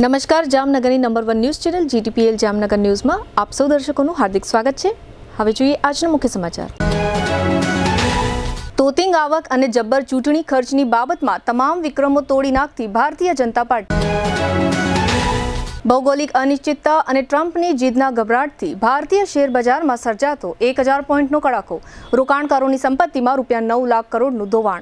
નમસ્કાર, જામનગરની number 1 news channel GTPL Jamnagar ન્યૂઝમાં આપ સૌ દર્શકોનું હાર્દિક સ્વાગત છે। હવે જોઈએ આજના મુખ્ય સમાચાર। તોતિંગ આવક અને જબ્બર ચૂંટણી ખર્ચની બાબતમાં તમામ વિક્રમો તોડી નાખતી ભારતીય જનતા પાર્ટી। ભૌગોલિક અનિશ્ચિતતા અને ટ્રમ્પની જીદના ગભરાટથી ભારતીય શેર બજારમાં સર્જાતો 1000 પોઈન્ટનો કડાકો, રોકાણકારોની સંપત્તિમાં ₹9 લાખ કરોડનું ધોવાણ।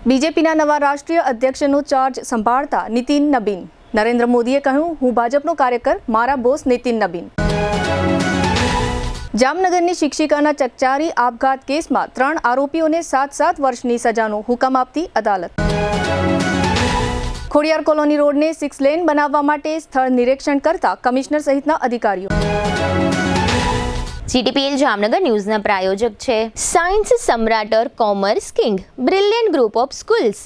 બીજેપીના નવા રાષ્ટ્રીય અધ્યક્ષનો ચાર્જ સંભાળતા નીતિન નબીન। નરેન્દ્ર મોદીએ કહ્યું, હું ભાજપનો કાર્યકર, મારા બોસ નીતિન નબીન। જામનગરની શિક્ષિકાના ચકચારી આપઘાત કેસમાં 3 આરોપીઓને 7-7 વર્ષની સજાનો હુકમ આપતી અદાલત। ખોડિયાર કોલોની રોડને 6 લેન બનાવવા માટે સ્થળ નિરીક્ષણ કરતા કમિશનર સહિતના અધિકારીઓ। GTPL जामनगर न्यूज ना प्रायोजक छे साइंस सम्राट और commerce king brilliant group of schools.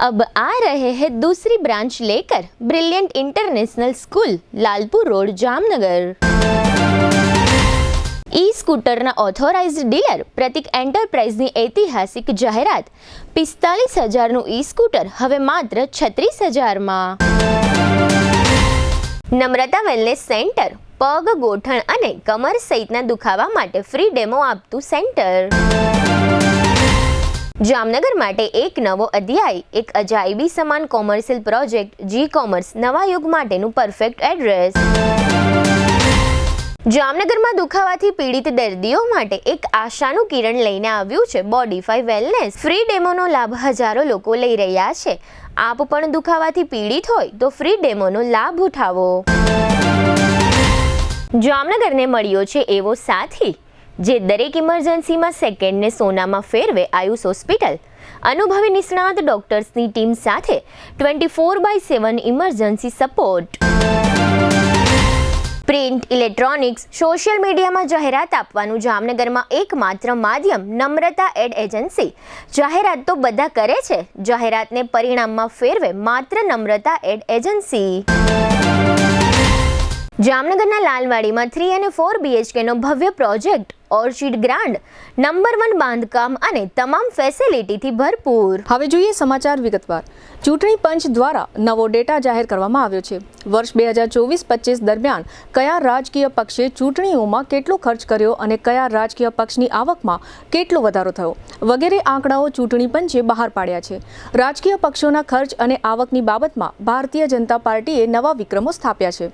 अब आ रहे हैं दूसरी ब्रांच लेकर brilliant international school, Lalpur road, Jamnagar. E scooter ना ऑथोराइज्ड डीलर प्रतीक एंटरप्राइजनी ऐतिहासिक जाहेरात। 45,000 નું ई स्कूटर हवे मात्र 36,000 માં। નમ્રતા વેલનેસ સેન્ટર પગ, ગોઠણ અને કમર સહિતના દુખાવા માટે ફ્રી ડેમો આપતું સેન્ટર। જામનગર માટે એક નવો અધ્યાય, એક અજાયબી સમાન કોમર્શિયલ પ્રોજેક્ટ જી કોમર્સ, નવા યુગ માટેનું પરફેક્ટ એડ્રેસ। જામનગરમાં દુખાવાથી પીડિત દર્દીઓ માટે એક આશાનું કિરણ લઈને આવ્યું છે બોડીફાઈ વેલનેસ। ફ્રી ડેમોનો લાભ હજારો લોકો લઈ રહ્યા છે। આપ પણ દુખાવાથી પીડિત હોય તો ફ્રી ડેમોનો લાભ ઉઠાવો। જામનગરને મળ્યો છે એવો સાથી જે દરેક ઇમરજન્સીમાં સેકન્ડને સોનામાં ફેરવે। આયુષ હોસ્પિટલ અનુભવી નિષ્ણાત ડોક્ટર્સની ટીમ સાથે 24/7 emergency support. Print, electronics, social મીડિયામાં જાહેરાત આપવાનું જામનગરમાં એકમાત્ર માધ્યમ નમ્રતા એડ એજન્સી। જાહેરાત તો બધા કરે છે, જાહેરાતને પરિણામમાં ફેરવે માત્ર નમ્રતા એડ એજન્સી। જામનગરના લાલવાડીમાં 3 અને 4 BHK નો ભવ્ય પ્રોજેક્ટ ઓર્ચિડ ગ્રાન્ડ, નંબર 1 બાંધકામ અને તમામ ફેસિલિટીથી ભરપૂર। હવે જોઈએ સમાચાર વિગતવાર। ચૂંટણી પંચ દ્વારા નવો ડેટા જાહેર કરવામાં આવ્યો છે। વર્ષ 2024-25 દરમિયાન કયા રાજકીય પક્ષે ચૂંટણીઓમાં કેટલો ખર્ચ કર્યો અને કયા રાજકીય પક્ષની આવકમાં કેટલો વધારો થયો વગેરે આંકડાઓ ચૂંટણી પંચે બહાર પાડ્યા છે। રાજકીય પક્ષોના ખર્ચ અને આવકની બાબતમાં ભારતીય જનતા પાર્ટીએ નવા વિક્રમો સ્થાપ્યા છે।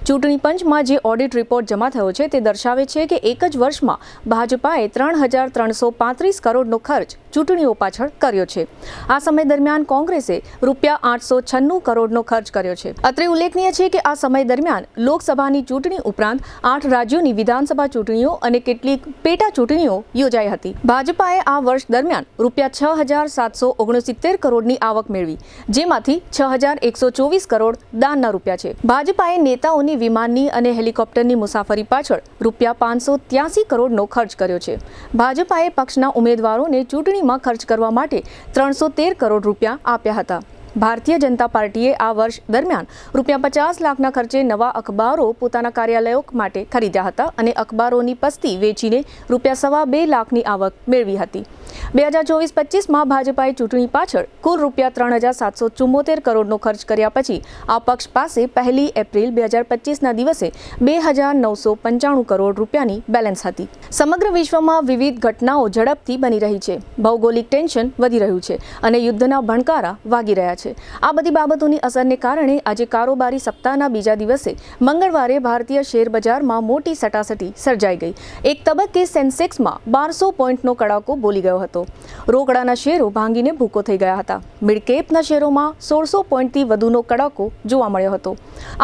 ચૂંટણી પંચમાં જે ઓડિટ રિપોર્ટ જમા થયો છે તે દર્શાવે છે કે એક જ વર્ષમાં ભાજપાએ 3,335 કરોડનો ખર્ચ ચૂંટણીઓ પાછળ કર્યો છે। આ સમય દરમિયાન કોંગ્રેસે ₹896 કરોડનો ખર્ચ કર્યો છે। અત્રે ઉલ્લેખનીય છે કે આ સમય દરમિયાન લોકસભાની ચૂંટણી ઉપરાંત 8 રાજ્યોની વિધાનસભા ચૂંટણીઓ અને કેટલીક પેટા ચૂંટણીઓ યોજાઈ હતી। ભાજપાએ આ વર્ષ દરમિયાન ₹6,769 કરોડની આવક મેળવી, જેમાંથી 6,124 કરોડ દાનના રૂપિયા છે। ભાજપાએ નેતાઓની વિમાનની અને હેલિકોપ્ટરની મુસાફરી પાછળ ₹583 કરોડનો ખર્ચ કર્યો છે। ભાજપાએ પક્ષના ઉમેદવારોને ચૂંટણીમાં ખર્ચ કરવા માટે 313 કરોડ રૂપિયા આપ્યા હતા। ભારતીય જનતા પાર્ટીએ આ વર્ષ દરમિયાન ₹50 લાખના ખર્ચે નવા અખબારો પોતાના કાર્યાલયો માટે ખરીદ્યા હતા અને અખબારોની પસ્તી વેચીને ₹2.25 લાખની આવક મેળવી હતી। 2024-25માં ભાજપાએ ચૂંટણી પાછળ કુલ ₹3,774 કરોડનો ખર્ચ કર્યા પછી આ પક્ષ પાસે 1 એપ્રિલ 2025ના દિવસે 2,995 કરોડ રૂપિયાની બેલેન્સ હતી। સમગ્ર વિશ્વમાં વિવિધ ઘટનાઓ ઝડપથી બની રહી છે, ભૌગોલિક ટેન્શન વધી રહ્યું છે અને યુદ્ધના ભણકારા વાગી રહ્યા છે। આ બધી બાબતોની અસરને કારણે આજે કારોબારી સપ્તાહના બીજા દિવસે મંગળવારે ભારતીય શેર બજારમાં મોટી સટાસટી સર્જાઈ ગઈ। એક તબક્કે સેન્સેક્સમાં 1200 પોઈન્ટનો કડાકો બોલી ગયો હતો। રોકડાના શેરો ભાંગીને ભૂકો થઈ ગયા હતા। મિડ કેપના શેરોમાં 1600 પોઈન્ટથી વધુનો કડાકો જોવા મળ્યો હતો।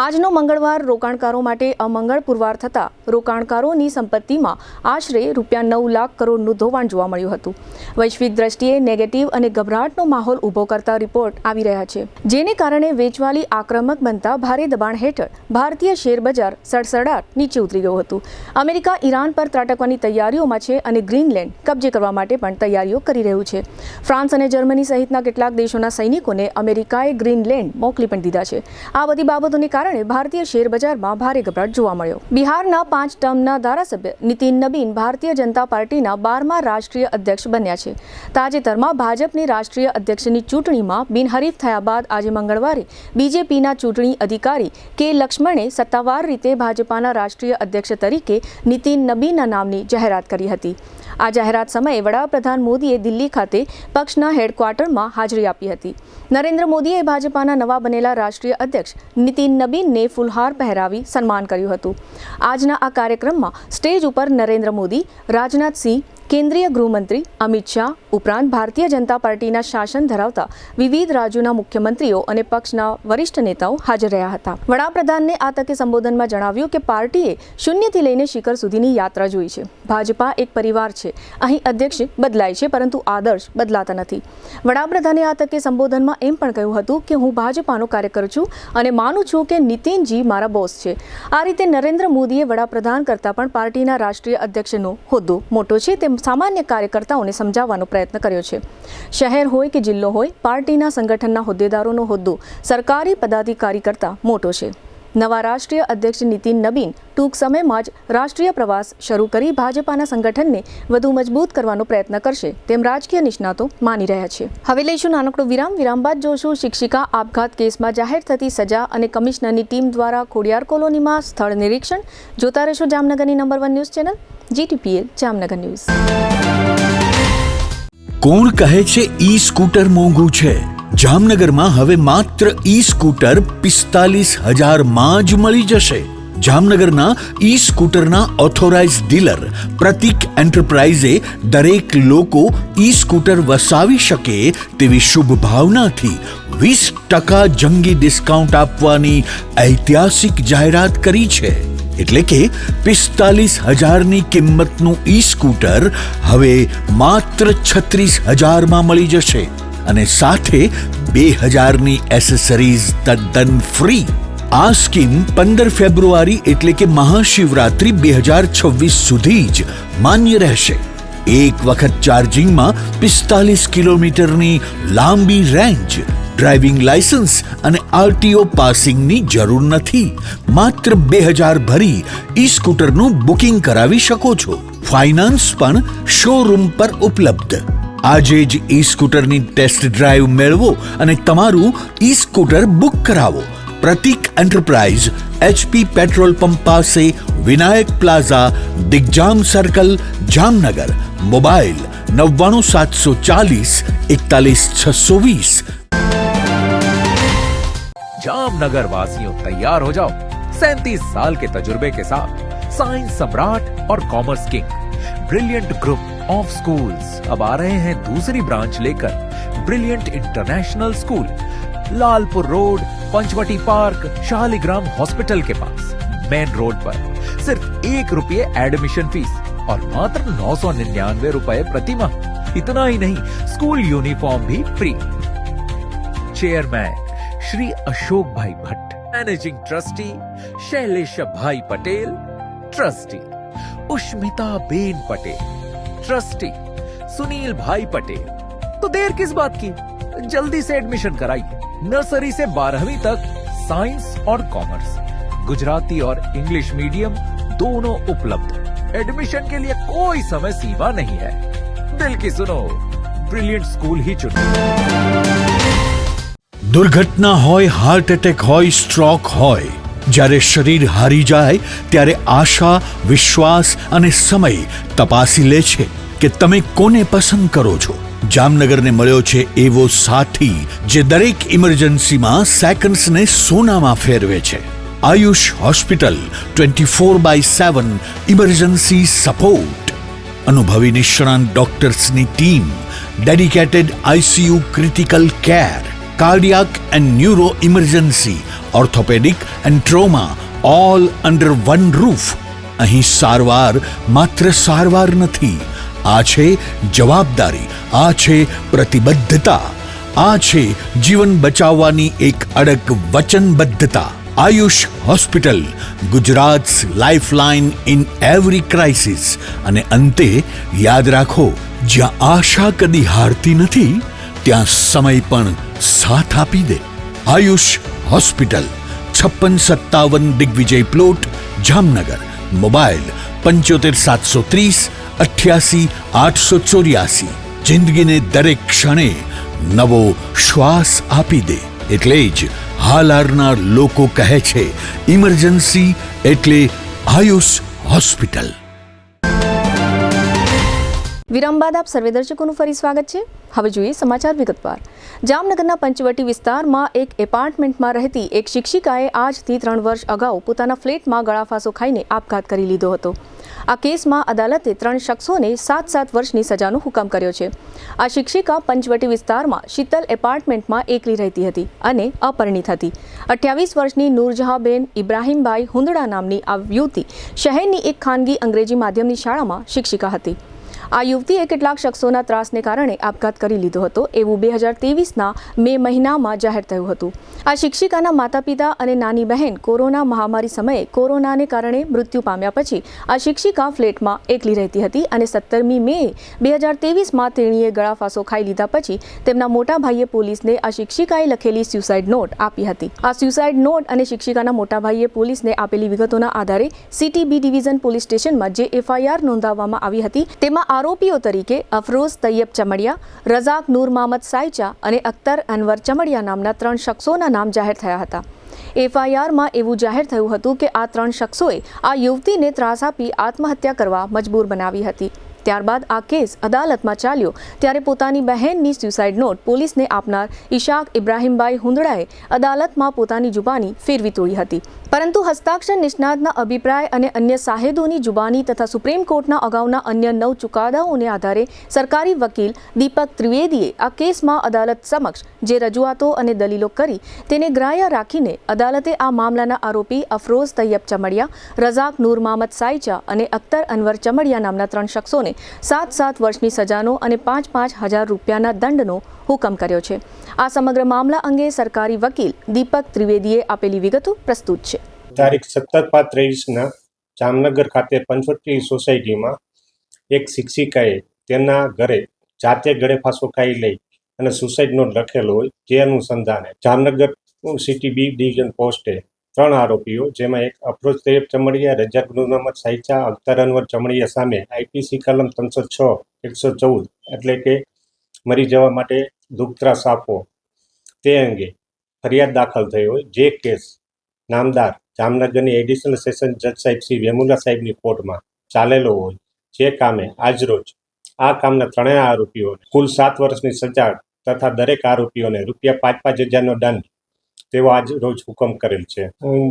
આજનો મંગળવાર રોકાણકારો માટે અમંગળ પુરવાર થતા રોકાણકારોની સંપત્તિમાં આશરે ₹9 લાખ કરોડનું ધોવાણ જોવા મળ્યું હતું। વૈશ્વિક દ્રષ્ટિએ નેગેટિવ અને ગભરાટનો માહોલ ઊભો કરતા રિપોર્ટ આવી રહ્યા છે, જેને કારણે વેચવાલી આક્રમક બનતા ભારે દબાણ હેઠળ ભારતીય શેર બજાર સડસડાટ નીચે ઉતરી ગયું હતું। અમેરિકા ઈરાન પર ત્રાટકવાની તૈયારીઓમાં છે અને ગ્રીનલેન્ડ કબજે કરવા માટે પણ તૈયારીઓ કરી રહ્યું છે. ફ્રાન્સ અને જર્મની સહિતના કેટલાક દેશોના સૈનિકોને અમેરિકાએ ગ્રીનલેન્ડ મોકલી પણ દીધા છે. આ બધી બાબતોને કારણે ભારતીય શેરબજારમાં ભારે ગભરાટ જોવા મળ્યો. બિહારના 5 ટર્મના ધારાસભ્ય નીતિન નબીન ભારતીય જનતા પાર્ટીના 12મા રાષ્ટ્રીય અધ્યક્ષ બન્યા છે. તાજેતરમાં ભાજપની રાષ્ટ્રીય અધ્યક્ષની ચૂંટણીમાં બિનહરીફ થયા બાદ આજે મંગળવારે બીજેપીના ચૂંટણી અધિકારી કે લક્ષ્મણે સત્તાવાર રીતે ભાજપાના રાષ્ટ્રીય અધ્યક્ષ તરીકે નીતિન નબીનના નામની જાહેરાત કરી હતી. આ જાહેરાત સમયે વડાપ્રધાન મોદીએ દિલ્હી ખાતે પક્ષના હેડક્વાર્ટરમાં હાજરી આપી હતી. નરેન્દ્ર મોદીએ ભાજપાના નવા બનેલા રાષ્ટ્રીય અધ્યક્ષ નીતિન નબીનને ફૂલહાર પહેરાવી સન્માન કર્યું હતું. આજના આ કાર્યક્રમમાં સ્ટેજ ઉપર નરેન્દ્ર મોદી, રાજનાથસિંહ, કેન્દ્રીય ગૃહમંત્રી અમિત શાહ ઉપરાંત ભારતીય જનતા પાર્ટીના શાસન ધરાવતા વિવિધ રાજ્યોના મુખ્યમંત્રીઓ અને પક્ષના વરિષ્ઠ નેતાઓ હાજર રહ્યા હતા. વડાપ્રધાનને આ તકે સંબોધનમાં જણાવ્યું કે પાર્ટીએ શૂન્યથી લઈને શિખર સુધીની યાત્રા જોઈ છે. ભાજપા એક પરિવાર છે. અહીં અધ્યક્ષ બદલાય છે પરંતુ આદર્શ બદલાતા નથી. વડાપ્રધાને આ તકે સંબોધનમાં એમ પણ કહ્યું હતું કે હું ભાજપાનો કાર્યકર છું અને માનું છું કે નીતિનજી મારા બોસ છે. આ રીતે નરેન્દ્ર મોદીએ વડાપ્રધાન કરતાં પણ પાર્ટીના રાષ્ટ્રીય અધ્યક્ષનો હોદ્દો મોટો છે તેમ સામાન્ય કાર્યકર્તાઓને સમજાવવાનો પ્રયત્ન કર્યો છે. શહેર હોય કે જિલ્લો હોય, પાર્ટીના સંગઠનના હોદ્દેદારોનો હોદ્દો સરકારી પદાધિકારી કરતાં મોટો છે. નવા રાષ્ટ્રીય અધ્યક્ષ નીતિન નબીન ટૂંક સમયમાં જ રાષ્ટ્રીય પ્રવાસ શરૂ કરી ભાજપાના સંગઠનને વધુ મજબૂત કરવાનો પ્રયત્ન કરશે તેમ રાજકીય નિષ્ણાતો માની રહ્યા છે. હવે લઈશું નાનકડો વિરામ. વિરામ બાદ જોશું શિક્ષિકા આપઘાત કેસમાં જાહેર થતી સજા અને કમિશનરની ટીમ દ્વારા ખોડિયાર કોલોનીમાં સ્થળ નિરીક્ષણ. જોતા રહેશો જામનગરની number 1 news channel GTPL Jamnagar news. કોણ કહે છે ઈ સ્કૂટર મોંઘું છે? જામનગરમાં હવે માત્ર ઈ સ્કૂટર 45,000 માં જ મળી જશે. જામનગરના ઈ સ્કૂટરના ઓથોરાઇઝ ડીલર પ્રતિક એન્ટરપ્રાઇઝે દરેક લોકો ઈ સ્કૂટર વસાવી શકે તેવી શુભ ભાવનાથી 20% જંગી ડિસ્કાઉન્ટ આપવાની ઐતિહાસિક જાહેરાત કરી છે. એટલે કે 45,000ની કિંમતનું ઈ સ્કૂટર હવે માત્ર 36,000 માં મળી જશે અને સાથે 2,000ની એસેસરીઝ તદ્દન ફ્રી. આ સ્કીમ 15 ફેબ્રુઆરી એટલે કે મહાશિવરાત્રી 2026 સુધી જ માન્ય રહેશે. એક વખત ચાર્જિંગમાં 45 કિલોમીટરની લાંબી રેન્જ, ડ્રાઇવિંગ લાયસન્સ અને RTO પાસિંગની જરૂર નથી. માત્ર 2,000 ભરી ઈ સ્કૂટરનું બુકિંગ કરાવી શકો છો. ફાઇનાન્સ પણ શોરૂમ પર ઉપલબ્ધ. આજે જ ઈ સ્કૂટરની ટેસ્ટ ડ્રાઈવ મેળવો અને તમારું ઈ સ્કૂટર બુક કરાવો. પ્રતિક એન્ટરપ્રાઇઝ, HP પેટ્રોલ પંપ પાસે, Vinayak plaza, Digjam circle, Jamnagar. Mobile 99 740 41 620. Jamnagar वासियों तैयार हो जाओ 37 साल के तजुर्बे के साथ साइंस सम्राट और commerce king brilliant group of schools अब आ रहे हैं दूसरी ब्रांच लेकर. Brilliant international school, Lalpur road, Panchvati park, Shaligram hospital के पास, मेन रोड पर. सिर्फ ₹1 एडमिशन फीस और मात्र 999 रुपए प्रति माह. इतना ही नहीं, स्कूल यूनिफॉर्म भी free. Chairman Shri Ashok bhai Bhatt, managing trustee Shailesh bhai Patel, trustee Ushmita ben Patel, trustee Sunil bhai Patel. तो देर किस बात की, जल्दी से एडमिशन कराइए. नर्सरी से 12वीं तक साइंस और कॉमर्स, गुजराती और इंग्लिश मीडियम दोनों उपलब्ध. एडमिशन के लिए कोई समय सीमा नहीं है. दिल की सुनो, ब्रिलियंट स्कूल ही चुनो. દુર્ઘટના હોય, હાર્ટ એટેક હોય, સ્ટ્રોક હોય, જ્યારે શરીર હારી જાય ત્યારે આશા, વિશ્વાસ અને સમય તપાસી લે છે કે તમે કોને પસંદ કરો છો. જામનગરને મળ્યો છે એવો સાથી જે દરેક ઇમરજન્સીમાં સેકન્ડ્સને સોનામાં ફેરવે છે. Ayush hospital 24/7 emergency support. અનુભવી નિષ્ણાંત ડોક્ટર્સની team, dedicated ICU critical care, cardiac and neuro emergency, orthopaedic and trauma, all under one roof. અહીં સારવાર માત્ર સારવાર નથી, આ છે જવાબદારી, આ છે પ્રતિબદ્ધતા, આ છે જીવન બચાવવાની એક અડગ વચનબદ્ધતા. Ayush hospital, Gujarat's lifeline in every crisis. અને અંતે યાદ રાખો, જ્યાં આશા કદી હારતી નથી, ત્યાં સમય પણ સાથ આપી દે. Ayush hospital, 5657 Digvijay plot, Jamnagar. Mobile 75 730 88 884. જિંદગીને દરેક ક્ષણે નવો શ્વાસ આપી દે. એટલે જ હાલારના લોકો કહે છે, ઇમરજન્સી એટલે આયુષ હોસ્પિટલ. વિરામ બાદ આપ સર્વે દર્શકોનું ફરી સ્વાગત છે. હવે જોઈએ સમાચાર વિગતવાર. જામનગરના પંચવટી વિસ્તારમાં એક એપાર્ટમેન્ટમાં રહેતી એક શિક્ષિકાએ આજથી 3 વર્ષ અગાઉ પોતાના ફ્લેટમાં ગળાફાંસો ખાઈને આપઘાત કરી લીધો હતો. આ કેસમાં અદાલતે 3 શખ્સોને 7 વર્ષની સજાનો હુકમ કર્યો છે. આ શિક્ષિકા પંચવટી વિસ્તારમાં શીતલ એપાર્ટમેન્ટમાં એકલી રહેતી હતી અને અપરિણિત હતી. 28 વર્ષની નૂરજહાંબેન ઇબ્રાહીમભાઈ હુંદડા નામની આ યુવતી શહેરની એક ખાનગી અંગ્રેજી માધ્યમની શાળામાં શિક્ષિકા હતી. આ યુવતીએ કેટલાક શખ્સોના ત્રાસને કારણે આપઘાત કરી લીધો હતો એવું 2023ના મે મહિનામાં જાહેર થયું હતું. આ શિક્ષિકાના માતા પિતા અને નાની બહેન કોરોના મહામારી સમયે કોરોનાને કારણે મૃત્યુ પામ્યા પછી આ શિક્ષિકા ફ્લેટમાં એકલી રહેતી હતી અને 17મી મે 2023માં તેણીએ ગળાફાંસો ખાઈ લીધા પછી તેમના મોટા ભાઈએ પોલીસને આ શિક્ષિકાએ લખેલી સ્યુસાઇડ નોટ આપી હતી. આ સ્યુસાઇડ નોટ અને શિક્ષિકાના મોટા ભાઈએ પોલીસને આપેલી વિગતોના આધારે સિટી બી ડિવિઝન પોલીસ સ્ટેશનમાં જે FIR નોંધાવવામાં આવી હતી તેમાં આરોપીઓ તરીકે અફરોઝ તૈયબ ચમડિયા, રઝાક નૂર મહમદ સાયચા અને અખ્તર અનવર ચમડિયા નામના 3 શખ્સોના નામ જાહેર થયા હતા. FIRમાં એવું જાહેર થયું હતું કે આ 3 શખ્સોએ આ યુવતીને ત્રાસ આપી આત્મહત્યા કરવા મજબૂર બનાવી હતી. ત્યારબાદ આ કેસ અદાલતમાં ચાલ્યો ત્યારે પોતાની બહેનની સ્યુસાઇડ નોટ પોલીસને આપનાર ઇશાક ઇબ્રાહીમભાઈ હુંદડાએ અદાલતમાં પોતાની જુબાની ફેરવી તોડી હતી. પરંતુ હસ્તાક્ષર નિષ્ણાતના અભિપ્રાય અને અન્ય સાહેદોની જુબાની તથા સુપ્રીમ કોર્ટના અગાઉના અન્ય 9 ચુકાદાઓને આધારે સરકારી વકીલ દીપક ત્રિવેદીએ આ કેસમાં અદાલત સમક્ષ જે રજૂઆતો અને દલીલો કરી તેને ગ્રાહ્ય રાખીને અદાલતે આ મામલાના આરોપી અફરોઝ તૈયબ ચમડિયા, રઝાક નૂર મહમદ સાયચા અને અખ્તર અનવર ચમડિયા નામના 3 શખ્સોને 7 વર્ષની સજાનો અને 5 હજાર રૂપિયાના દંડનો હુકમ કર્યો છે. આ સમગ્ર મામલા અંગે સરકારી વકીલ દીપક ત્રિવેદીએ આપેલી વિગતો પ્રસ્તુત છે. તારીખ 17/5/23ના જામનગર ખાતે પંચવટી સોસાયટીમાં એક શિક્ષિકાએ તેના ઘરે જાતે ગળેફાંસો ખાઈ લઈ અને સુસાઇડ નોટ લખેલો હોય, જે અનુસંધાને જામનગર સિટી બી ડિવિઝન પોસ્ટે 3 આરોપીઓ જેમાં એક અફરોઝ તૈયબ ચમડિયા, રઝાક નૂર મહમદ સાયચા, અખ્તર અનવર ચમડિયા સામે IPC કલમ 306/114 એટલે કે મરી જવા માટે દુઃખ ત્રાસ આપવો તે અંગે ફરિયાદ દાખલ થઈ હોય, જે કેસ નામદાર જામનગરની એડિશનલ સેશન જજ સાહેબ શ્રી વેમુલા સાહેબની કોર્ટમાં ચાલેલો હોય, જે કામે આજરોજ આ કામના 3 આરોપીઓને કુલ 7 વર્ષની સજા તથા દરેક આરોપીઓને ₹5,000નો દંડ તેવો આજ રોજ હુકમ કરેલ છે.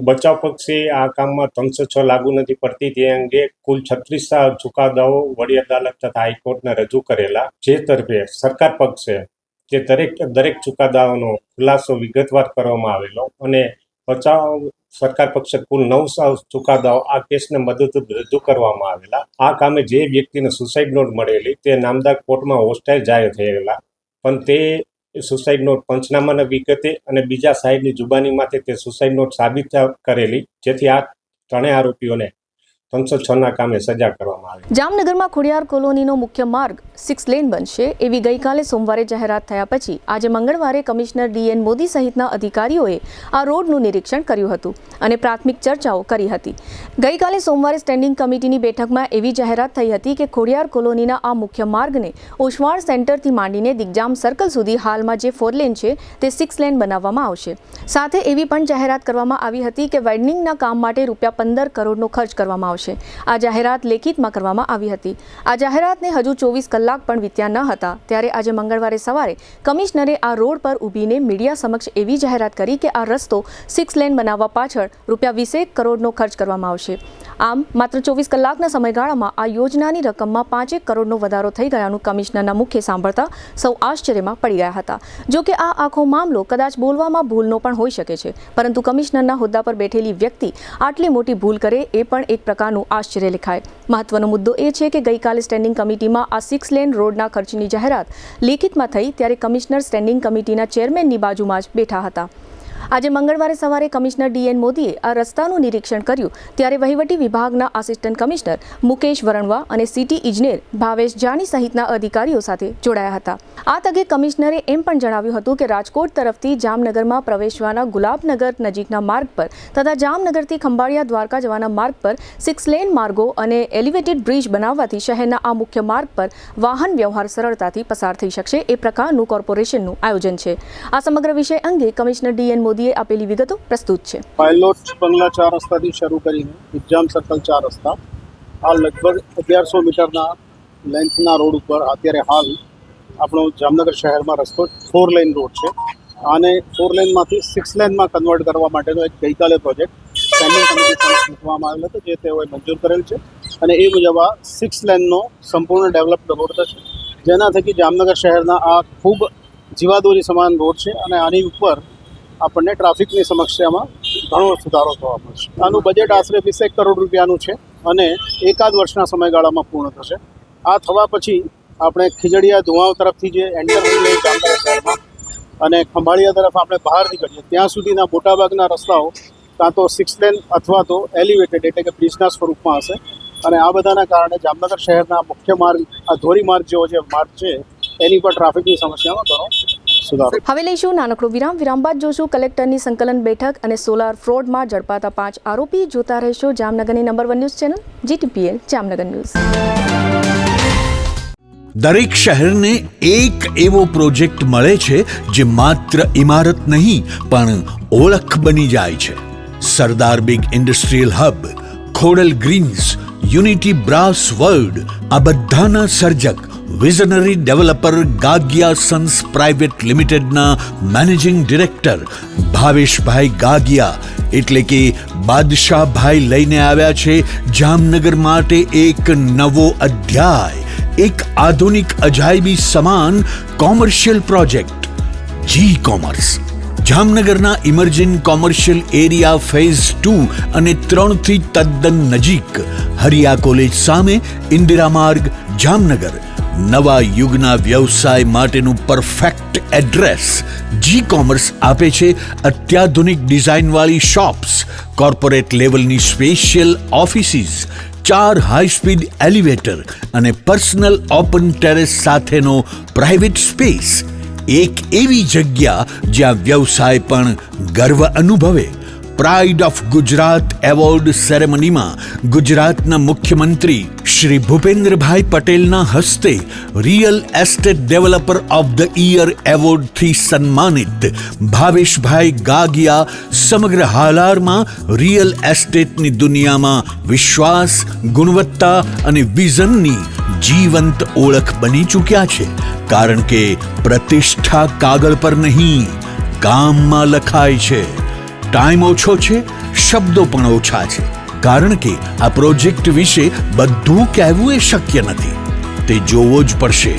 બચાવ પક્ષે આ કામમાં 306 લાગુ નથી પડતી તે અંગે કુલ 36 ચુકાદાઓ વડી અદાલત તથા હાઈકોર્ટને રજૂ કરેલા, જે તરફે સરકાર પક્ષે જે દરેક ચુકાદાઓનો ખુલાસો વિગતવાર કરવામાં આવેલો અને બચાવ સરકાર પક્ષે કુલ 9 ચુકાદાઓ આ કેસને મદદરૂપ રજૂ કરવામાં આવેલા. આ કામે જે વ્યક્તિને સુસાઇડ નોટ મળેલી તે નામદાર કોર્ટમાં હોસ્ટાઇલ જાહેર થયેલા, પણ તે સુસાઇડ નોટ પંચનામાના વિગતે અને બીજા સાહેબની જુબાનીમાંથી તે સુસાઇડ નોટ સાબિત કરેલી, જેથી આ 3 આરોપીઓને 306ના કામે સજા કરવામાં આવી. જામનગરમાં ખોડિયાર કોલોનીનો મુખ્ય માર્ગ 6 લેન બનશે એવી ગઈકાલે સોમવારે જાહેરાત થયા પછી આજે મંગળવારે કમિશનર DN મોદી સહિતના અધિકારીઓએ આ રોડનું નિરીક્ષણ કર્યું હતું અને પ્રાથમિક ચર્ચાઓ કરી હતી. ગઈકાલે સોમવારે સ્ટેન્ડિંગ કમિટીની બેઠકમાં એવી જાહેરાત થઈ હતી કે ખોડિયાર કોલોનીના આ મુખ્ય માર્ગને ઓશવાળ સેન્ટરથી માંડીને દિગ્જામ સર્કલ સુધી હાલમાં જે 4 લેન છે તે 6 લેન બનાવવામાં આવશે. સાથે એવી પણ જાહેરાત કરવામાં આવી હતી કે વાઇડનિંગના કામ માટે ₹15 કરોડનો ખર્ચ કરવામાં આવશે. આ જાહેરાત લેખિતમાં કરવામાં આવી હતી. આ જાહેરાતને હજુ 24 કલાક પણ વીત્યા ન હતા ત્યારે આજે મંગળવારે સવારે કમિશનરે આ રોડ પર ઊભીને મીડિયા સમક્ષ એવી જાહેરાત કરી કે આ રસ્તો 6 લેન બનાવવા પાછળ ₹20 કરોડનો ખર્ચ કરવામાં આવશે. આમ માત્ર 24 કલાકના સમયગાળામાં આ યોજનાની રકમમાં 5 કરોડનો વધારો થઈ ગયાનું કમિશનરના મુખે સાંભળતા સૌ આશ્ચર્યમાં પડી ગયા હતા. જો કે આ આખો મામલો કદાચ બોલવામાં ભૂલનો પણ હોઈ શકે છે, પરંતુ કમિશનરના હોદ્દા પર બેઠેલી વ્યક્તિ આટલી મોટી ભૂલ કરે એ પણ એક પ્રકારનું આશ્ચર્ય લેખાય. મહત્વનો મુદ્દો એ છે કે ગઈકાલે સ્ટેન્ડિંગ કમિટીમાં આ 6 લેન રોડના ખર્ચની જાહેરાત લેખિતમાં થઈ ત્યારે કમિશનર સ્ટેન્ડિંગ કમિટીના ચેરમેનની બાજુમાં જ બેઠા હતા. આજે મંગળવારે સવારે કમિશનર ડીએન મોદીએ આ રસ્તાનું નિરીક્ષણ કર્યું ત્યારે વહીવટી વિભાગના આસિસ્ટન્ટ કમિશનર મુકેશ વરણવા અને સિટી ઇજનેર ભાવેશ જાની સહિતના અધિકારીઓ સાથે જોડાયા હતા. આ તકે કમિશનરે એમ પણ જણાવ્યું હતું કે રાજકોટ તરફથી જામનગરમાં પ્રવેશવાના ગુલાબનગર નજીકના માર્ગ પર તથા જામનગરથી ખંભાળિયા દ્વારકા જવાના માર્ગ પર 6 લેન માર્ગો અને એલિવેટેડ બ્રિજ બનાવવાથી શહેરના આ મુખ્ય માર્ગ પર વાહન વ્યવહાર સરળતાથી પસાર થઈ શકશે એ પ્રકારનું કોર્પોરેશનનું આયોજન છે. આ સમગ્ર વિષય અંગે કમિશનર ડીએન મોદીએ આપેલી વિગતો પ્રસ્તુત છે. પાયલોટ બંગલા 4 રસ્તાથી શરૂ કરીને એક્ઝામ સર્કલ 4 રસ્તા આ લગભગ 1100 મીટરના લેન્થના રોડ ઉપર અત્યારે હાલ આપણો જામનગર શહેરમાં રસ્તો 4 લેન રોડ છે. આને 4 લેનમાંથી 6 લેનમાં કન્વર્ટ કરવા માટેનો એક ગઈકાલે પ્રોજેક્ટ સ્ટેન્ડિંગ કમિટી સમક્ષ મૂકવામાં આવેલો હતો, જે તેઓએ મંજૂર કરેલ છે અને એ મુજબ આ 6 લેનનો સંપૂર્ણ ડેવલપ્ડ રોડ થશે, જેના થકી જામનગર શહેરના આ ખૂબ જીવાદોરી સમાન રોડ છે અને આની ઉપર આપણને ટ્રાફિકની સમસ્યામાં ઘણો સુધારો થવા મળશે. આનું બજેટ આશરે 20 કરોડ રૂપિયાનું છે અને એકાદ વર્ષના સમયગાળામાં પૂર્ણ થશે. આ થવા પછી આપણે ખીજડીયા ધુવાવ તરફથી જે એન્ટર થઈએ જામનગર શહેરમાં અને ખંભાળિયા તરફ આપણે બહાર નીકળીએ ત્યાં સુધીના મોટાભાગના રસ્તાઓ કાં તો 6 લેન અથવા તો એલિવેટેડ એટલે કે બ્રિજના સ્વરૂપમાં હશે અને આ બધાના કારણે જામનગર શહેરના મુખ્ય માર્ગ આ ધોરીમાર્ગ જેવો જે માર્ગ છે એની પર ટ્રાફિકની સમસ્યામાં ઘણો સુધારો. હવે લઈશું નાનકડો વિરામ બાદ જોશું કલેક્ટરની સંકલન બેઠક અને સોલાર ફ્રોડમાં ઝડપાતા 5 આરોપી. જોતા રહેશો જામનગરની number 1 news channel GTPL Jamnagar news. દરેક શહેરને એક એવો પ્રોજેક્ટ મળે છે જે માત્ર ઇમારત નહીં પણ ઓળખ બની જાય છે. Sardar big industrial hub, Khodal greens, unity brass world, આ બધાના સર્જક visionary developer Gagiya sons private લિમિટેડના મેનેજિંગ ડિરેક્ટર ભાવેશભાઈ ગાગિયા એટલે કે બાદશાહભાઈ લઈને આવ્યા છે જામનગર માટે એક નવો અધ્યાય, એક આધુનિક અજાયબી સમાન કોમર્શિયલ પ્રોજેક્ટ જી કોમર્સ. જામનગરના ઇમર્જિંગ કોમર્શિયલ એરિયા ફેઝ 2 અને 3 થી તદ્દન નજીક હરિયા કોલેજ સામે ઇન્દિરા માર્ગ જામનગર નવા યુગના વ્યવસાય માટેનું પરફેક્ટ એડ્રેસ. જી કોમર્સ આપે છે અત્યાધુનિક ડિઝાઇનવાળી શોપ્સ, કોર્પોરેટ લેવલની special offices, 4 high speed elevator અને પર્સનલ ઓપન ટેરેસ સાથેનો પ્રાઇવેટ સ્પેસ. એક એવી જગ્યા જ્યાં વ્યવસાય પણ ગર્વ અનુભવે. પ્રાઇડ ઓફ ગુજરાત એવોર્ડ સેરેમનીમાં ગુજરાતના મુખ્યમંત્રી શ્રી ભૂપેન્દ્રભાઈ પટેલના હસ્તે real estate developer of the year એવોર્ડથી સન્માનિત ભાવેશભાઈ ગાગિયા સમગ્ર હાલારમાં રિયલ એસ્ટેટની દુનિયામાં વિશ્વાસ, ગુણવત્તા અને વિઝનની જીવંત ઓળખ બની ચૂક્યા છે. કારણ કે પ્રતિષ્ઠા કાગળ પર નહીં, કામમાં લખાય છે. ટાઈમ ઓછો છે, શબ્દો પણ ઓછા છે, કારણ કે આ પ્રોજેક્ટ વિશે બધું કહેવું એ શક્ય નથી. તે જોવો જ પડશે,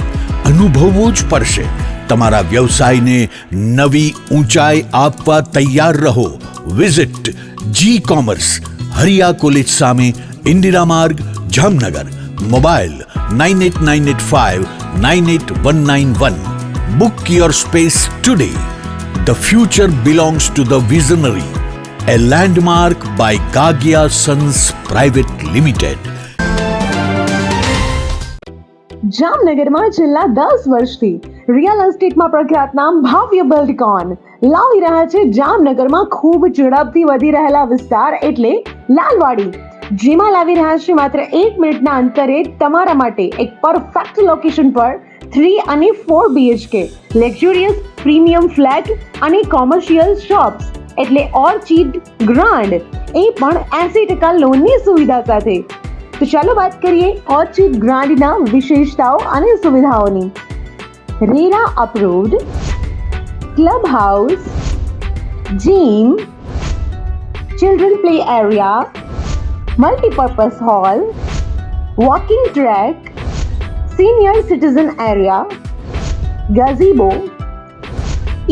અનુભવવો જ પડશે. તમારા વ્યવસાયને નવી ઊંચાઈ આપવા તૈયાર રહો. વિઝિટ જી કોમર્સ, હરિયા કોલેજ સામે, ઇન્દિરા માર્ગ, Jamnagar. Mobile 9895981191. Book your space today. The future belongs to the visionary. A landmark by Gagia Sons Private Limited. જામનગરમાં છેલ્લા 10 વર્ષથી રિયલ એસ્ટેટમાં પ્રખ્યાત નામ ભાવ્ય બિલ્ડકોન લાવી રહ્યા છે જામનગરમાં ખૂબ ઝડપથી વધી રહેલા વિસ્તાર એટલે લાલવાડી, જેમાં લાવી રહ્યા છે માત્ર 1 મિનિટના અંતરે તમારા માટે એક પરફેક્ટ લોકેશન પર 3 અને 4 BHK લક્ઝુરિયસ પ્રીમિયમ ફ્લેટ અને કોમર્શિયલ શોપ્સ એટલે ઓર્ચિડ ગ્રાન્ડ, એ પણ 80% લોનની સુવિધા સાથે. તો ચાલો વાત કરીએ ઓર્ચિડ ગ્રાન્ડના વિશેષતાઓ અને સુવિધાઓની. RERA approved, club house, gym, children play area, multipurpose hall, walking track, senior citizen area, gazebo,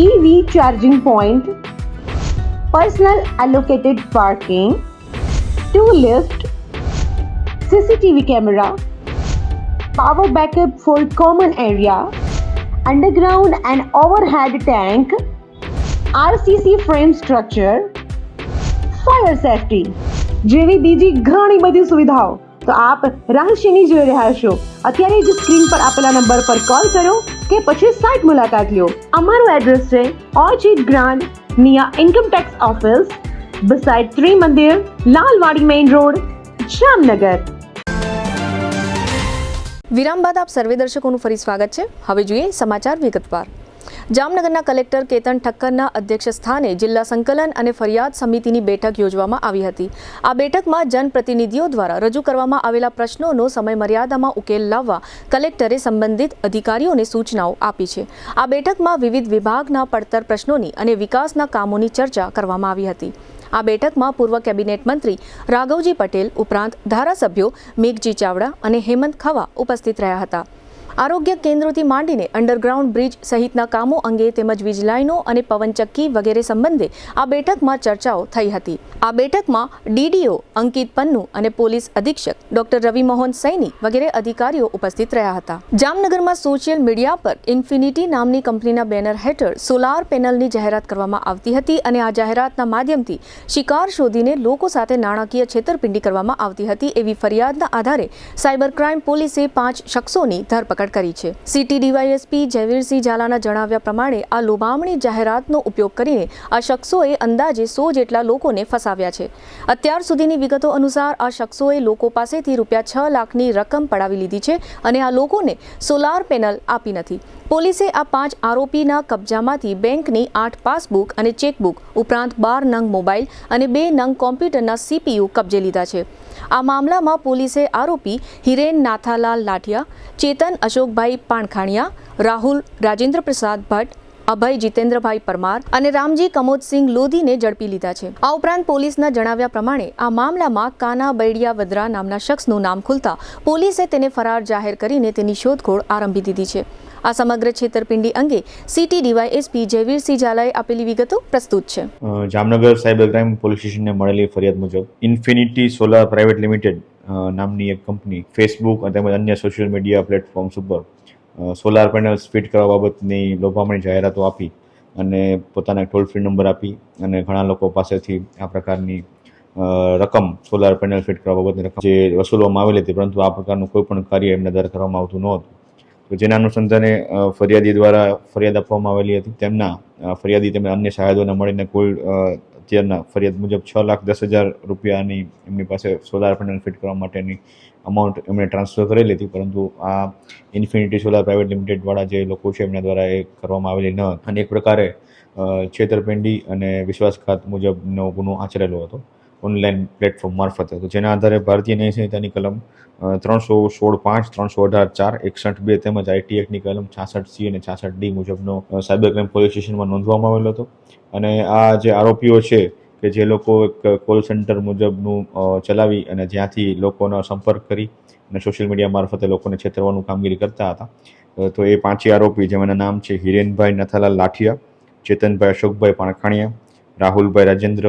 EV charging point, personal allocated parking, 2 lift, CCTV camera, power backup for common area, underground and overhead tank, RCC frame structure, fire safety જેવી બીજી ઘણી બધી સુવિધાઓ તો આપ રહસ્યની જોઈ રહ્યા છો. અત્યારે જ સ્ક્રીન પર આપેલા નંબર પર કોલ કરો કે પછી સાઇટ મુલાકાત લો. અમારું એડ્રેસ છે orchid grand near income tax office beside Trimandir, Lalwadi main road, Jamnagar. વિરામ બાદ આપ સર્વે દર્શકોનું ફરી સ્વાગત છે. હવે જોઈએ સમાચાર વિગતવાર. જામનગરના કલેક્ટર કેતન ઠક્કરના અધ્યક્ષ સ્થાને જિલ્લા સંકલન અને ફરિયાદ સમિતિની બેઠક યોજવામાં આવી હતી. આ બેઠકમાં જનપ્રતિનિધિઓ દ્વારા રજૂ કરવામાં આવેલા પ્રશ્નોનો સમયમર્યાદામાં ઉકેલ લાવવા કલેક્ટરે સંબંધિત અધિકારીઓને સૂચનાઓ આપી છે. આ બેઠકમાં વિવિધ વિભાગના પડતર પ્રશ્નોની અને વિકાસના કામોની ચર્ચા કરવામાં આવી હતી. આ બેઠકમાં પૂર્વ કેબિનેટ મંત્રી રાઘવજી પટેલ ઉપરાંત ધારાસભ્યો મેઘજી ચાવડા અને હેમંત ખવા ઉપસ્થિત રહ્યા હતા. આરોગ્ય કેન્દ્રોથી માંડીને અંડરગ્રાઉન્ડ બ્રિજ સહિતના કામો અંગે તેમજ વીજ લાઇનો અને પવનચક્કી વગેરે સંબંધે આ બેઠકમાં ચર્ચાઓ થઈ હતી. આ બેઠકમાં ડીડીઓ અંકિત પન્નુ અને પોલીસ અધિક્ષક ડોક્ટર રવિ મોહન સૈની વગેરે અધિકારીઓ ઉપસ્થિત રહ્યા હતા. જામનગરમાં સોશિયલ મીડિયા પર ઇન્ફિનિટી નામની કંપનીના બેનર હેઠળ સોલાર પેનલની જાહેરાત કરવામાં આવતી હતી અને આ જાહેરાતના માધ્યમથી શિકાર શોધીને લોકો સાથે નાણાકીય છેતરપિંડી કરવામાં આવતી હતી એવી ફરિયાદના આધારે સાયબર ક્રાઇમ પોલીસે 5 શખ્સોની ધરપકડ કરી છે. સિટી ડીવાયએસપી જયવીરસિંહ ઝાલાના જણાવ્યા પ્રમાણે આ લોભામણી જાહેરાતનો ઉપયોગ કરીને આ શખ્સોએ અંદાજે 100 જેટલા લોકોને ફસાવ્યા છે. અત્યાર સુધીની વિગતો અનુસાર આ શખ્સોએ લોકો પાસેથી ₹6 લાખની રકમ પડાવી લીધી છે અને આ લોકોને સોલાર પેનલ આપી નથી. પોલીસે આ 5 આરોપીના કબજામાંથી બેંકની 8 પાસબુક અને ચેકબુક ઉપરાંત 12 નંગ મોબાઈલ અને 2 નંગ કોમ્પ્યુટરના CPU કબજે લીધા છે. આ મામલામાં પોલીસે આરોપી હિરેન નાથાલાલ લાઠિયા, ચેતન અશોકભાઈ પાણખાણિયા, રાહુલ રાજેન્દ્ર પ્રસાદ ભટ્ટ, અભય જીતેન્દ્રભાઈ પરમાર અને રામજી કમોદસિંહ લોધીને ઝડપી લીધા છે. આ ઉપરાંત પોલીસના જણાવ્યા પ્રમાણે આ મામલામાં કાના બૈડિયા વદ્રા નામના શખ્સનું નામ ખુલતા પોલીસે તેને ફરાર જાહેર કરીને તેની શોધખોળ આરંભી દીધી છે. આ સમગ્ર છેતરપિંડી અંગે સિટી ડીવાયએસપી જયવીરસિંહ ઝાલાએ આપેલી વિગતો પ્રસ્તુત છે. જામનગર સાયબર ક્રાઇમ પોલીસ સ્ટેશનને મળેલી ફરિયાદ મુજબ ઇન્ફિનિટી સોલાર પ્રાઇવેટ લિમિટેડ નામની એક કંપની ફેસબુક અને તેમજ અન્ય સોશિયલ મીડિયા પ્લેટફોર્મ્સ ઉપર સોલાર પેનલ્સ ફિટ કરવા બાબતની લોભામણી જાહેરાતો આપી અને પોતાના ટોલ ફ્રી નંબર આપી અને ઘણા લોકો પાસેથી આ પ્રકારની રકમ સોલાર પેનલ ફિટ કરવા બાબતની રકમ જે વસૂલવામાં આવેલી હતી, પરંતુ આ પ્રકારનું કોઈ પણ કાર્ય એમના દ્વારા કરવામાં આવતું નહોતું. તો જેના અનુસંધાને ફરિયાદી દ્વારા ફરિયાદ આપવામાં આવેલી હતી. તેમના ફરિયાદી તેમજ અન્ય સહાયદોને મળીને કુલ અત્યારના ફરિયાદ મુજબ ₹6,10,000 એમની પાસે સોલાર પેનલ ફિટ કરવા માટેની અમાઉન્ટ એમણે ટ્રાન્સફર કરેલી હતી, પરંતુ આ ઇન્ફિનિટી સોલાર પ્રાઇવેટ લિમિટેડવાળા જે લોકો છે એમના દ્વારા એ કરવામાં આવેલી ન હતી અને એક પ્રકારે છેતરપિંડી અને વિશ્વાસઘાત મુજબનો ગુનો આચરેલો હતો ઓનલાઈન પ્લેટફોર્મ મારફતે. તો જેના આધારે ભારતીય ન્યાય સંહિતાની કલમ 316(5), 318(4), 61(2) તેમજ આઈટી એક્ટની કલમ 66C અને 66D મુજબનો સાયબર ક્રાઇમ પોલીસ સ્ટેશનમાં નોંધવામાં આવેલો હતો. અને આ જે આરોપીઓ છે કે જે લોકો એક કોલ સેન્ટર મુજબનું ચલાવી અને જ્યાંથી લોકોનો સંપર્ક કરી અને સોશિયલ મીડિયા મારફતે લોકોને છેતરવાનું કામગીરી કરતા હતા. તો એ 5 આરોપી જેમના નામ છે હિરેનભાઈ નથાલાલ લાઠિયા, ચેતનભાઈ અશોકભાઈ પાણખાણિયા, રાહુલભાઈ રાજેન્દ્ર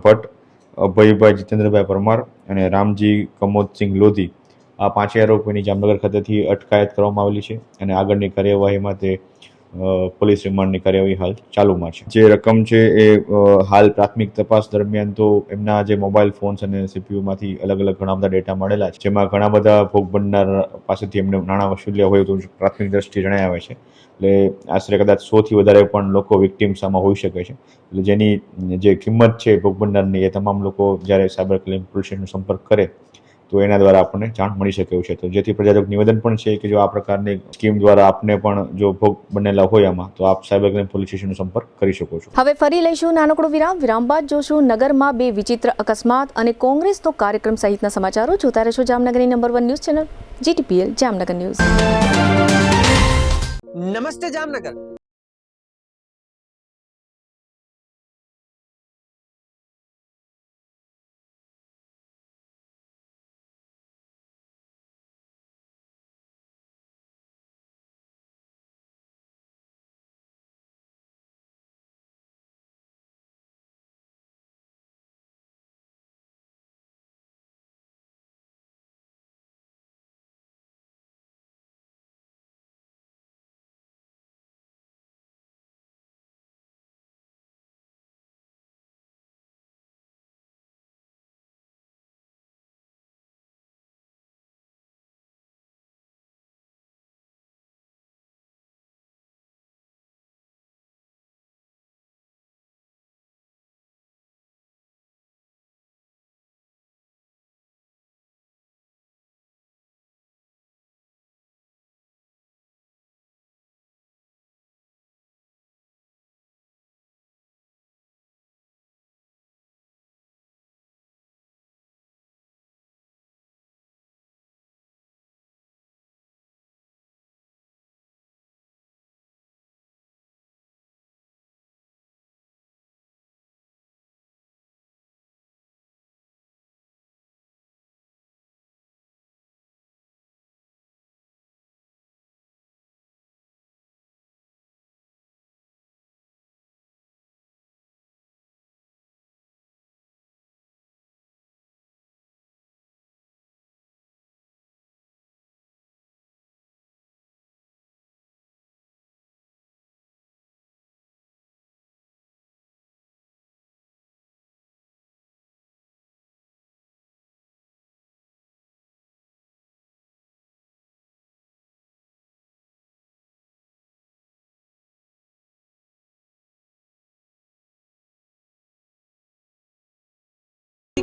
ભટ્ટ, અભયભાઈ જીતેન્દ્રભાઈ પરમાર અને રામજી કમોદસિંહ લોધી, આ 5 આરોપીની જામનગર ખાતેથી અટકાયત કરવામાં આવેલી છે અને આગળની કાર્યવાહીમાં તે પોલીસ રિમાન્ડની કાર્યવાહી હાલ ચાલુમાં છે. જે રકમ છે એ હાલ પ્રાથમિક તપાસ દરમિયાન તો એમના જે મોબાઈલ ફોન્સ અને સીપીયુમાંથી અલગ અલગ ઘણા બધા ડેટા મળેલા છે, જેમાં ઘણા બધા ભોગ બનનાર પાસેથી એમને નાણાં વસૂલ્યા હોય તો પ્રાથમિક દ્રષ્ટિએ જણાય આવે છે. એટલે આશરે કદાચ 100થી વધારે પણ લોકો વિક્ટીમ્સ આમાં હોઈ શકે છે. એટલે જેની જે કિંમત છે ભોગ બનનારની એ તમામ લોકો જ્યારે સાયબર ક્રાઇમ પોલીસ સ્ટેશનનો સંપર્ક કરે તો એના દ્વારા આપણને જાણ મળી શકે એવું છે. તો જેથી પ્રજાજોગ નિવેદન પણ છે કે જો આ પ્રકારની સ્કીમ દ્વારા આપને પણ જો ભોગ બનેલા હોય આમાં તો આપ સાયબર ક્રાઇમ પોલીસ સ્ટેશનનો સંપર્ક કરી શકો છો. હવે ફરી લઈશું નાનકડો વિરામ. વિરામ બાદ જોશું નગરમાં 2 વિચિત્ર અકસ્માત અને કોંગ્રેસનો કાર્યક્રમ સહિતના સમાચારો. જોતા રહેશો જામનગરની number 1 news channel GTPL Jamnagar news. નમસ્તે જામનગર.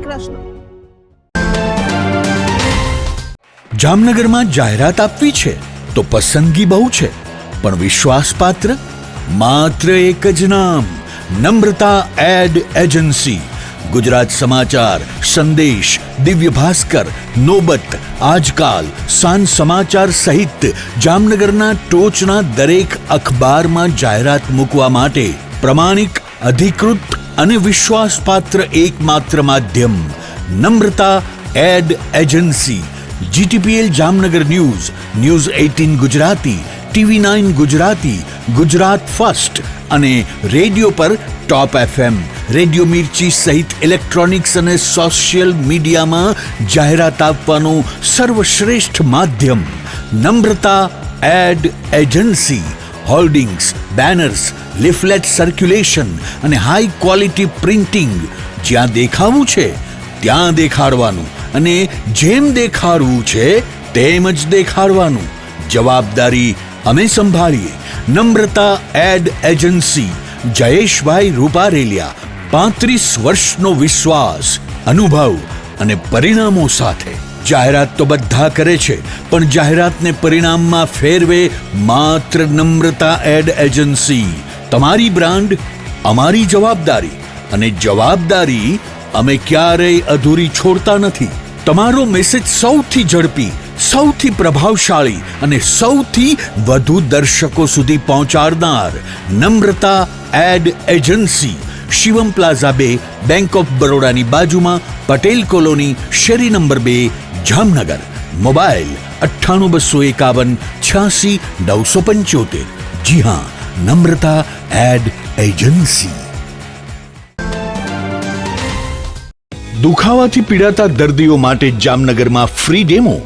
કૃષ્ણ. જામનગરમાં જાહેરાત આપવી છે તો પસંદગી બહુ છે, પણ વિશ્વાસપાત્ર માત્ર એક જ નામ, નમ્રતા એડ એજન્સી. ગુજરાત સમાચાર, સંદેશ, દિવ્ય ભાસ્કર, નોબત, આજકાલ, સાંજ સમાચાર સહિત જામનગરના ટોચના દરેક અખબારમાં જાહેરાત મૂકવા માટે પ્રમાણિક, અધિકૃત અને વિશ્વાસપાત્ર એકમાત્ર માધ્યમ Namrata ad agency. GTPL Jamnagar news, news 18 Gujarati, TV9 Gujarati, Gujarat first અને રેડિયો પર ટોપ FM, રેડિયો મિર્ચી સહિત ઇલેક્ટ્રોનિક્સ અને સોશિયલ મીડિયામાં જાહેરાત આપવાનું સર્વશ્રેષ્ઠ માધ્યમ Namrata ad agency. Hoardings, banners, leaflet circulation અને હાઈ ક્વોલિટી પ્રિન્ટિંગ. જ્યાં દેખાવું છે ત્યાં દેખાડવાનું અને જેમ દેખાડવું છે તેમ જ દેખાડવાનું. જવાબદારી અમે સંભાળીએ. નમ્રતા એડ એજન્સી, જયેશભાઈ રૂપારેલિયા. 35 વર્ષનો વિશ્વાસ, અનુભવ અને પરિણામો સાથે. જાહેરાત તો બધા કરે છે, પણ જાહેરાતને પરિણામમાં ફેરવે માત્ર નમ્રતા એડ એજન્સી. તમારી બ્રાન્ડ, અમારી જવાબદારી, અને જવાબદારી અમે ક્યારેય અધૂરી છોડતા નથી. તમારો મેસેજ સૌથી ઝડપી, સૌથી પ્રભાવશાળી અને સૌથી વધુ દર્શકો સુધી પહોંચાડનાર Namrata ad agency. Shivam plaza 2, bank of બરોડાની બાજુમાં, પટેલ કોલોની, શેરી નંબર 2, જામનગર. મોબાઈલ 98 251 86 975. જી હા, નમ્રતા એડ એજન્સી. દુખાવાથી પીડાતા દર્દીઓ માટે જામનગરમાં free demo.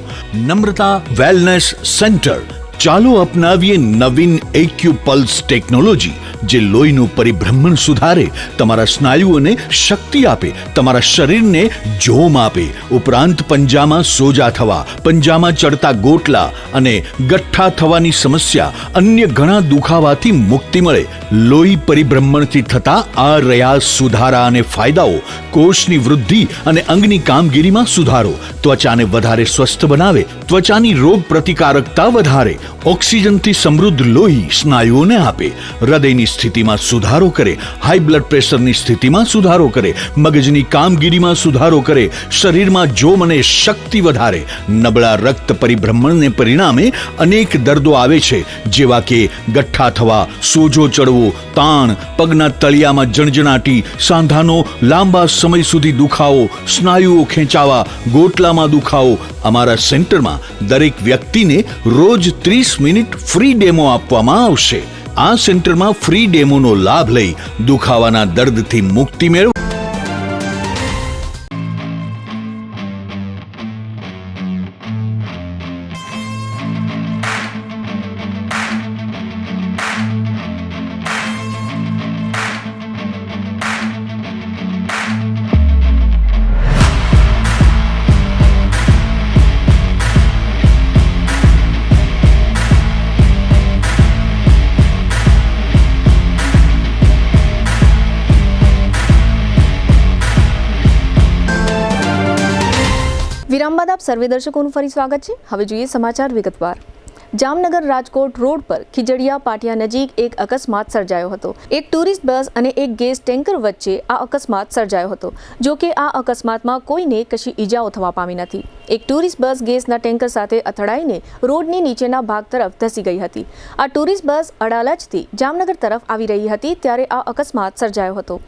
Namrata wellness centre. ચાલો અપનાવીએ નવીન એક્યુપલ્સ ટેકનોલોજી, જે લોહીનું પરિભ્રમણ સુધારે, તમારા સ્નાયુઓને શક્તિ આપે, તમારા શરીરને જોમ આપે. ઉપરાંત પંજામાં સોજા થવા, પંજામાં ચડતા ગોટલા અને ગઠ્ઠા થવાની સમસ્યા, અન્ય ઘણા દુખાવાથી મુક્તિ મળે. લોહી પરિભ્રમણથી થતા આ રહ્યા સુધારા અને ફાયદાઓ. કોષની વૃદ્ધિ અને અંગની કામગીરીમાં સુધારો. ત્વચાને વધારે સ્વસ્થ બનાવે, ત્વચાની રોગ પ્રતિકારકતા વધારે. ઓક્સિજનથી સમૃદ્ધ લોહી સ્નાયુઓને આપે. હૃદયની સ્થિતિમાં સુધારો કરે, હાઈ બ્લડ પ્રેશરની સ્થિતિમાં સુધારો કરે, મગજની કામગીરીમાં સુધારો કરે, શરીરમાં જોમ અને શક્તિ વધારે. નબળા રક્ત પરિભ્રમણને પરિણામે અનેક દર્દો આવે છે, જેવા કે ગઠ્ઠા થવા, સોજો ચડવો, તાણ, પગના તળિયામાં જણજણાટી, સાંધાનો લાંબા સમય સુધી દુખાવો, સ્નાયુઓ ખેંચાવા, ગોટલામાં દુખાવો. અમારા સેન્ટરમાં દરેક વ્યક્તિને રોજ 30 મિનિટ ફ્રી ડેમો આપવામાં આવશે. આ સેન્ટરમાં ફ્રી ડેમોનો લાભ લઈ દુખાવાના દર્દથી મુક્તિ મેળવો. વિરામ બાદ આપ સર્વે દર્શકોનું ફરી સ્વાગત છે. હવે જોઈએ સમાચાર વિગતવાર. જામનગર રાજકોટ રોડ પર ખીજડીયા પાટિયા નજીક એક અકસ્માત સર્જાયો હતો. એક ટુરિસ્ટ બસ અને એક ગેસ ટેન્કર વચ્ચે આ અકસ્માત સર્જાયો હતો. જો કે આ અકસ્માતમાં કોઈને કશી ઈજાઓ થવા પામી નથી. એક ટુરિસ્ટ બસ ગેસના ટેન્કર સાથે અથડાઈને રોડની નીચેના ભાગ તરફ ધસી ગઈ હતી. આ ટુરિસ્ટ બસ અડાલજથી જામનગર તરફ આવી રહી હતી ત્યારે આ અકસ્માત સર્જાયો હતો.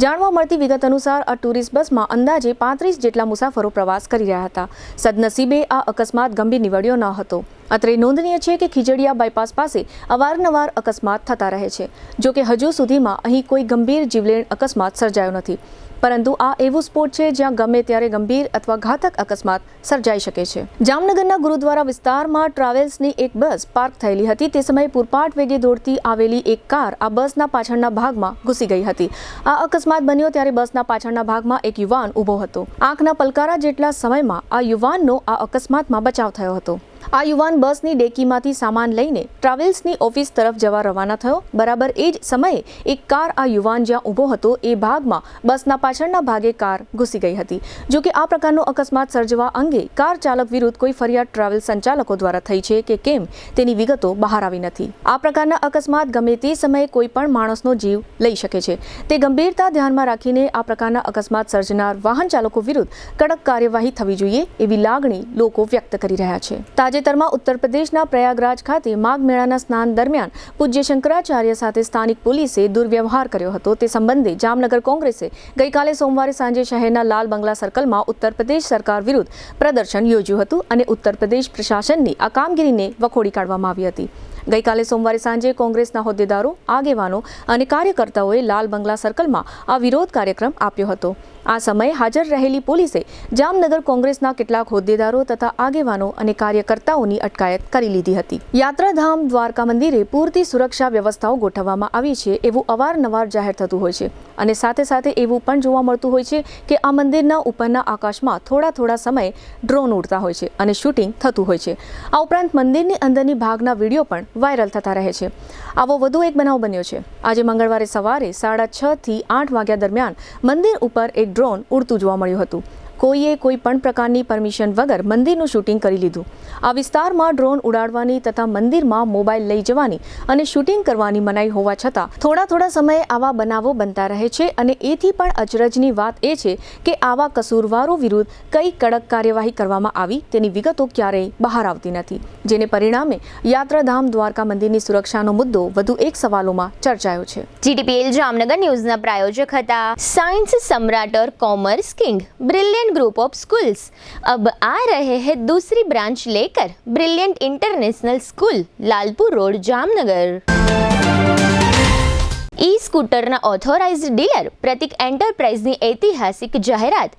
જાણવા મળતી વિગત અનુસાર આ ટુરિસ્ટ બસમાં અંદાજે 35 જેટલા મુસાફરો પ્રવાસ કરી રહ્યા હતા. સદનસીબે આ અકસ્માત ગંભીર નીવડ્યો ન હતો. અત્રે નોંધનીય છે કે ખીજડીયા બાયપાસ પાસે અવારનવાર અકસ્માત થતા રહે છે. જો કે હજુ સુધીમાં અહીં કોઈ ગંભીર જીવલેણ અકસ્માત સર્જાયો નથી. પરંતુ આ એવું સ્પોટ છે જ્યાં ગમે ત્યારે ગંભીર અથવા ઘાતક અકસ્માત સર્જાઈ શકે છે. જામનગરના ગુરુદ્વારા વિસ્તારમાં ટ્રાવેલ્સની એક બસ પાર્ક થયેલી હતી. તે સમયે પૂરપાટ વેગે દોડતી આવેલી એક કાર આ બસના પાછળના ભાગમાં ઘૂસી ગઈ હતી. આ અકસ્માત બન્યો ત્યારે બસના પાછળના ભાગમાં એક યુવાન ઊભો હતો. આંખના પલકારા જેટલા સમયમાં આ યુવાનનો આ અકસ્માતમાં બચાવ થયો હતો. આ યુવાન બસની ડેકીમાંથી સામાન લઈને ટ્રાવેલ્સની ઓફિસ તરફ જવા રવાના થયો. બરાબર એ જ સમયે એક કાર આ યુવાન જ્યાં ઊભો હતો એ ભાગમાં બસના પાછળના ભાગે કાર ઘૂસી ગઈ હતી. જો કે આ પ્રકારનો અકસ્માત સર્જવા અંગે કાર ચાલક વિરુદ્ધ કોઈ ફરિયાદ ટ્રાવેલ સંચાલકો દ્વારા થઈ છે કે કેમ તેની વિગતો બહાર આવી નથી. આ પ્રકારના અકસ્માત ગમે તે સમયે કોઈ પણ માણસનો જીવ લઈ શકે છે. તે ગંભીરતા ધ્યાનમાં રાખીને આ પ્રકારના અકસ્માત સર્જનાર વાહન ચાલકો વિરુદ્ધ કડક કાર્યવાહી થવી જોઈએ એવી લાગણી લોકો વ્યક્ત કરી રહ્યા છે. તાજેતરમાં ઉત્તર પ્રદેશના પ્રયાગરાજ ખાતે માઘ મેળાના સ્નાન દરમિયાન પૂજ્ય શંકરાચાર્ય સાથે સ્થાનિક પોલીસે દુર્વ્યવહાર કર્યો હતો. તે સંબંધે જામનગર કોંગ્રેસે ગઈકાલે સોમવારે સાંજે શહેરના લાલ બંગલા સર્કલમાં ઉત્તર પ્રદેશ સરકાર વિરુદ્ધ પ્રદર્શન યોજ્યું હતું અને ઉત્તર પ્રદેશ પ્રશાસનની આ કામગીરીને વખોડી કાઢવામાં આવી હતી. ગઈકાલે સોમવારે સાંજે કોંગ્રેસના હોદ્દેદારો, આગેવાનો અને કાર્યકર્તાઓએ લાલ બંગલા સર્કલમાં આ વિરોધ કાર્યક્રમ આપ્યો હતો. આ સમયે હાજર રહેલી પોલીસે જામનગર કોંગ્રેસના કેટલાક હોદ્દેદારો તથા આગેવાનો અને કાર્યકર્તાઓની અટકાયત કરી લીધી હતી. યાત્રાધામ દ્વારકા મંદિરે પૂરતી સુરક્ષા વ્યવસ્થાઓ ગોઠવવામાં આવી છે એવું અવારનવાર જાહેર થતું હોય છે અને સાથે સાથે એવું પણ જોવા મળતું હોય છે કે આ મંદિરના ઉપરના આકાશમાં થોડા સમયે ડ્રોન ઉડતા હોય છે અને શૂટિંગ થતું હોય છે. આ ઉપરાંત મંદિરની અંદરની ભાગના વિડીયો પણ વાયરલ થતા રહે છે. આવો વધુ એક બનાવ બન્યો છે. આજે મંગળવારે સવારે 6:30 થી 8 વાગ્યા દરમિયાન મંદિર ઉપર એક ડ્રોન ઉડતું જોવા મળ્યું હતું. કોઈએ કોઈ પણ પ્રકારની પરમિશન વગર મંદિરનું શૂટિંગ કરી લીધું. આ વિસ્તારમાં ડ્રોન ઉડાડવાની તથા મંદિરમાં મોબાઈલ લઈ જવાની અને શૂટિંગ કરવાની મનાઈ હોવા છતાં થોડા સમયે આવા બનાવો બનતા રહે છે અને એથી પણ અચરજની વાત એ છે કે આવા કસૂરવારો વિરુદ્ધ કઈ કડક કાર્યવાહી કરવામાં આવી તેની વિગતો ક્યારેય બહાર આવતી નથી, જેને પરિણામે યાત્રાધામ દ્વારકા મંદિરની સુરક્ષાનો મુદ્દો વધુ એક સવાલોમાં ચર્ચાયો છે. GTPL જામનગર ન્યૂઝના પ્રાયોજક હતા साइंस सम्राट और commerce king brilliant group of schools अब आ रहे हैं दूसरी ब्रांच लेकर brilliant international school Lalpur road Jamnagar. E स्कूटરના ઓથોરાઇઝ્ડ ડીલર પ્રતિક એન્ટરપ્રાઇઝની ઐતિહાસિક જાહેરાત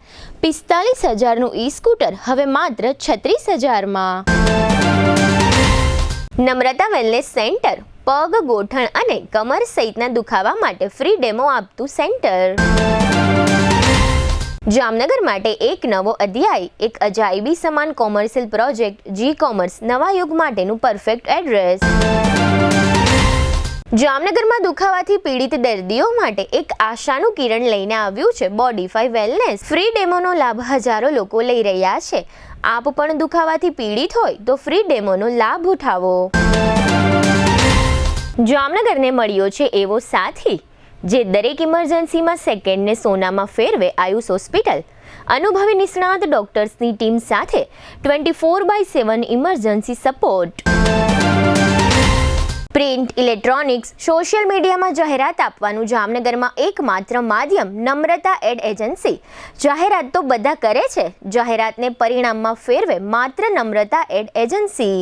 45,000નું ઈ સ્કૂટર હવે માત્ર 36,000માં. નમ્રતા વેલનેસ સેન્ટર પગ, ગોઠણ અને કમર સહિતના દુખાવા માટે ફ્રી ડેમો આપતું સેન્ટર. જામનગર માટે એક નવો અધ્યાય, એક અજાયબી સમાન કોમર્શિયલ પ્રોજેક્ટ જી કોમર્સ નવા યુગ માટેનું પરફેક્ટ એડ્રેસ. જામનગરમાં દુખાવાથી પીડિત દર્દીઓ માટે એક આશાનું કિરણ લઈને આવ્યું છે બોડીફાઈ વેલનેસ. ફ્રી ડેમોનો લાભ હજારો લોકો લઈ રહ્યા છે. આપ પણ દુખાવાથી પીડિત હોય તો ફ્રી ડેમોનો લાભ ઉઠાવો. જામનગરને મળ્યો છે એવો સાથી જે દરેક ઇમરજન્સીમાં સેકન્ડને સોનામાં ફેરવે. આયુષ હોસ્પિટલ અનુભવી નિષ્ણાત ડોક્ટર્સની ટીમ સાથે 24/7 emergency support. Print, electronics, social મીડિયામાં જાહેરાત આપવાનું જામનગરમાં એકમાત્ર માધ્યમ નમ્રતા એડ એજન્સી. જાહેરાત તો બધા કરે છે, જાહેરાતને પરિણામમાં ફેરવે માત્ર નમ્રતા એડ એજન્સી.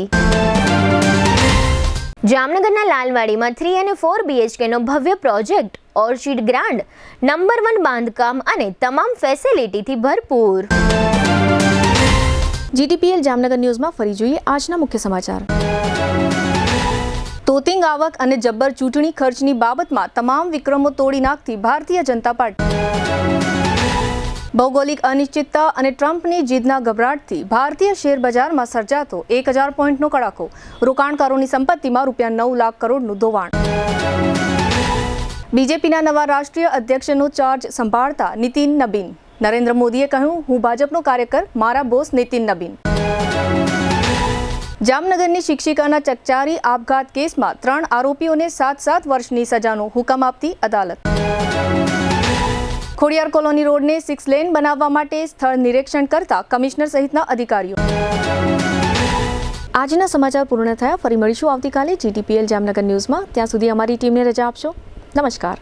જામનગરના લાલવાડીમાં 3 અને 4 BHKનો ભવ્ય પ્રોજેક્ટ ઓર્ચિડ ગ્રાન્ડ, નંબર 1 બાંધકામ અને તમામ ફેસિલિટીથી ભરપૂર. GTPL જામનગર ન્યૂઝમાં ફરી જોઈએ આજના મુખ્ય સમાચાર. તોતિંગ આવક અને જબ્બર ચૂંટણી ખર્ચની બાબતમાં તમામ વિક્રમો તોડી નાખતી ભારતીય જનતા પાર્ટી. ભૌગોલિક અનિશ્ચિતતા અને ટ્રમ્પની જીતના ગભરાટથી ભારતીય શેર બજારમાં સર્જાતો 1000 પોઈન્ટનો કડાકો. રોકાણકારોની સંપત્તિમાં ₹9 લાખ કરોડનું ધોવાણ. બીજેપીના નવા રાષ્ટ્રીય અધ્યક્ષનો ચાર્જ સંભાળતા નીતિન નબીન. નરેન્દ્ર મોદીએ કહ્યું, હું ભાજપનો કાર્યકર, મારા બોસ નીતિન નબીન. જામનગરની શિક્ષિકાના ચકચારી આપઘાત કેસમાં 3 આરોપીઓને 7 વર્ષની સજાનો હુકમ આપતી અદાલત. ખોડિયાર કોલોની રોડને 6 લેન બનાવવા માટે સ્થળ નિરીક્ષણ કરતા કમિશનર સહિતના અધિકારીઓ. આજના સમાચાર પૂર્ણ થયા. ફરી મળીશું આવતીકાલે GTPL જામનગર ન્યૂઝમાં. ત્યાં સુધી અમારી ટીમને રજા આપશો. નમસ્કાર.